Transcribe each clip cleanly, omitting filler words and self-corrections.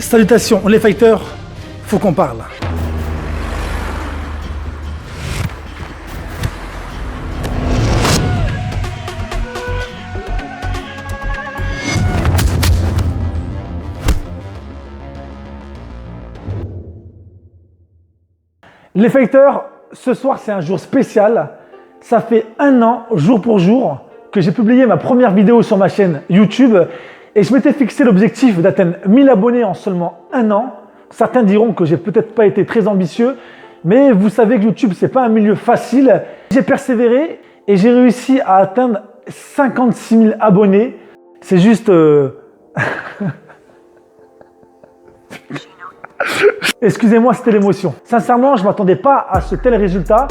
Salutations les fighters, faut qu'on parle. Les fighters, ce soir c'est un jour spécial. Ça fait 1 an, jour pour jour, que j'ai publié ma première vidéo sur ma chaîne YouTube et je m'étais fixé l'objectif d'atteindre 1000 abonnés en seulement 1 an. Certains diront que j'ai peut-être pas été très ambitieux, mais vous savez que YouTube c'est pas un milieu facile. J'ai persévéré et j'ai réussi à atteindre 56 000 abonnés. C'est juste... Excusez-moi, c'était l'émotion. Sincèrement, je ne m'attendais pas à ce tel résultat.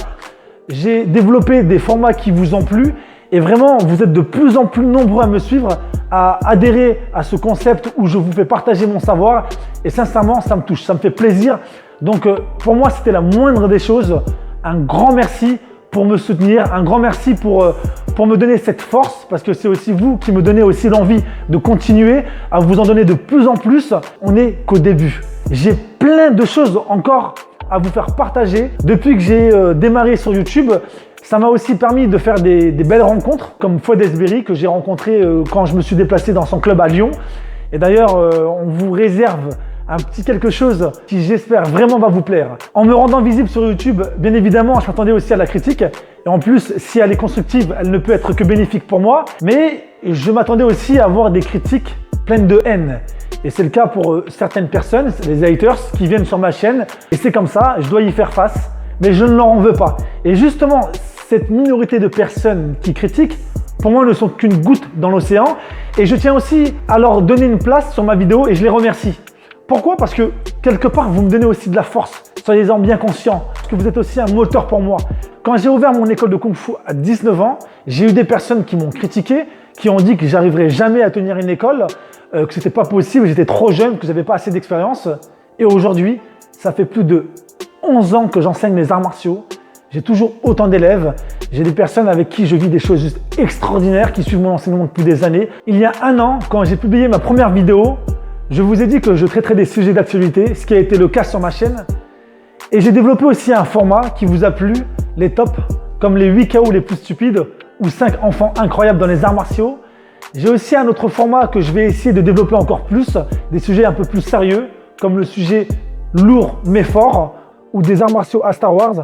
J'ai développé des formats qui vous ont plu et vraiment, vous êtes de plus en plus nombreux à me suivre, à adhérer à ce concept où je vous fais partager mon savoir et sincèrement, ça me touche, ça me fait plaisir. Donc, pour moi, c'était la moindre des choses. Un grand merci pour me soutenir, un grand merci pour me donner cette force parce que c'est aussi vous qui me donnez aussi l'envie de continuer à vous en donner de plus en plus. On n'est qu'au début. J'ai plein de choses encore à vous faire partager. Depuis que j'ai démarré sur YouTube, ça m'a aussi permis de faire des belles rencontres comme Fouad Esberi que j'ai rencontré quand je me suis déplacé dans son club à Lyon. Et d'ailleurs, on vous réserve un petit quelque chose qui j'espère vraiment va vous plaire. En me rendant visible sur YouTube, bien évidemment, je m'attendais aussi à la critique. Et en plus, si elle est constructive, elle ne peut être que bénéfique pour moi. Mais je m'attendais aussi à avoir des critiques pleines de haine. Et c'est le cas pour certaines personnes, les haters qui viennent sur ma chaîne. Et c'est comme ça, je dois y faire face. Mais je ne leur en veux pas. Et justement, cette minorité de personnes qui critiquent, pour moi, ne sont qu'une goutte dans l'océan. Et je tiens aussi à leur donner une place sur ma vidéo et je les remercie. Pourquoi? Parce que quelque part, vous me donnez aussi de la force. Soyez-en bien conscients, parce que vous êtes aussi un moteur pour moi. Quand j'ai ouvert mon école de Kung Fu à 19 ans, j'ai eu des personnes qui m'ont critiqué, qui ont dit que j'arriverais jamais à tenir une école, que c'était pas possible, j'étais trop jeune, que j'avais pas assez d'expérience. Et aujourd'hui, ça fait plus de 11 ans que j'enseigne les arts martiaux. J'ai toujours autant d'élèves. J'ai des personnes avec qui je vis des choses juste extraordinaires, qui suivent mon enseignement depuis des années. Il y a 1 an, quand j'ai publié ma première vidéo, je vous ai dit que je traiterais des sujets d'actualité, ce qui a été le cas sur ma chaîne. Et j'ai développé aussi un format qui vous a plu, les tops, comme les 8 KO les plus stupides ou 5 enfants incroyables dans les arts martiaux. J'ai aussi un autre format que je vais essayer de développer encore plus, des sujets un peu plus sérieux, comme le sujet lourd mais fort ou des arts martiaux à Star Wars.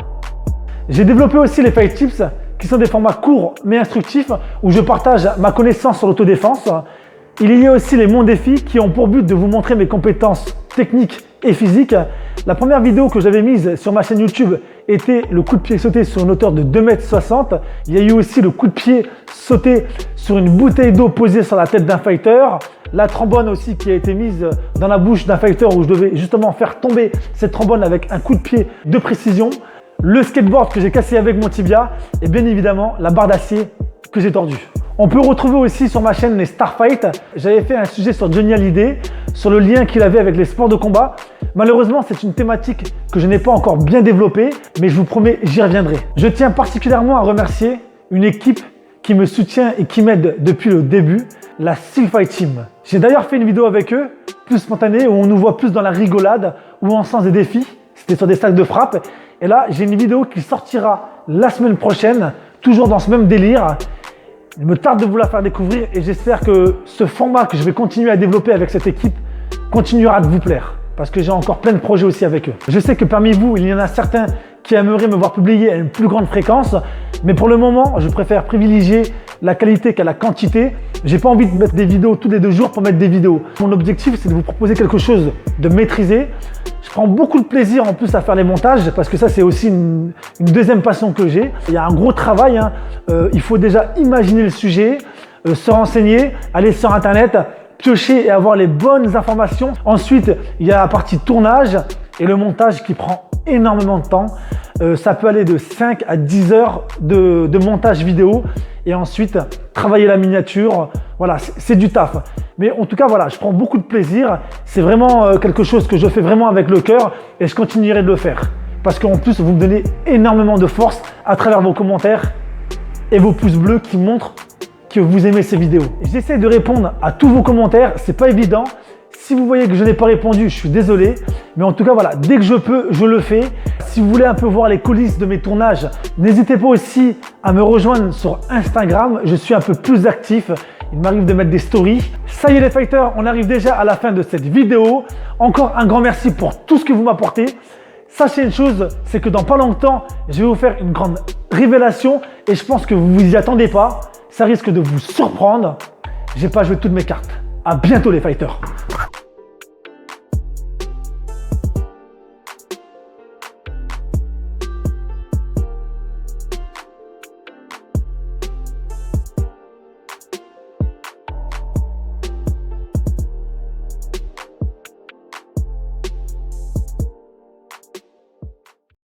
J'ai développé aussi les Fight Tips, qui sont des formats courts mais instructifs, où je partage ma connaissance sur l'autodéfense. Il y a aussi les Mon Défis qui ont pour but de vous montrer mes compétences techniques et physiques. La première vidéo que j'avais mise sur ma chaîne YouTube était le coup de pied sauté sur une hauteur de 2,60 m. Il y a eu aussi le coup de pied sauté sur une bouteille d'eau posée sur la tête d'un fighter. La trombone aussi qui a été mise dans la bouche d'un fighter où je devais justement faire tomber cette trombone avec un coup de pied de précision. Le skateboard que j'ai cassé avec mon tibia et bien évidemment la barre d'acier que j'ai tordue. On peut retrouver aussi sur ma chaîne les Star Fight. J'avais fait un sujet sur Johnny Hallyday, sur le lien qu'il avait avec les sports de combat. Malheureusement, c'est une thématique que je n'ai pas encore bien développée, mais je vous promets, j'y reviendrai. Je tiens particulièrement à remercier une équipe qui me soutient et qui m'aide depuis le début, la Steel Fight Team. J'ai d'ailleurs fait une vidéo avec eux, plus spontanée, où on nous voit plus dans la rigolade ou en sens des défis. C'était sur des stacks de frappe. Et là, j'ai une vidéo qui sortira la semaine prochaine, toujours dans ce même délire. Il me tarde de vous la faire découvrir et j'espère que ce format que je vais continuer à développer avec cette équipe continuera de vous plaire parce que j'ai encore plein de projets aussi avec eux. Je sais que parmi vous, il y en a certains qui aimeraient me voir publier à une plus grande fréquence, mais pour le moment, je préfère privilégier la qualité qu'à la quantité. J'ai pas envie de mettre des vidéos tous les 2 jours pour mettre des vidéos. Mon objectif, c'est de vous proposer quelque chose de maîtrisé. Je prends beaucoup de plaisir en plus à faire les montages parce que ça, c'est aussi une deuxième passion que j'ai. Il y a un gros travail. Il faut déjà imaginer le sujet, se renseigner, aller sur Internet, piocher et avoir les bonnes informations. Ensuite, il y a la partie tournage et le montage qui prend énormément de temps. Ça peut aller de 5 à 10 heures de montage vidéo et ensuite travailler la miniature. Voilà, c'est du taf. Mais en tout cas, voilà, je prends beaucoup de plaisir. C'est vraiment quelque chose que je fais vraiment avec le cœur et je continuerai de le faire. Parce qu'en plus, vous me donnez énormément de force à travers vos commentaires et vos pouces bleus qui montrent que vous aimez ces vidéos. J'essaie de répondre à tous vos commentaires, c'est pas évident. Si vous voyez que je n'ai pas répondu, je suis désolé. Mais en tout cas, voilà, dès que je peux, je le fais. Si vous voulez un peu voir les coulisses de mes tournages, n'hésitez pas aussi à me rejoindre sur Instagram. Je suis un peu plus actif. Il m'arrive de mettre des stories. Ça y est les fighters, on arrive déjà à la fin de cette vidéo. Encore un grand merci pour tout ce que vous m'apportez. Sachez une chose, c'est que dans pas longtemps, je vais vous faire une grande révélation et je pense que vous vous y attendez pas. Ça risque de vous surprendre. J'ai pas joué toutes mes cartes. À bientôt les fighters.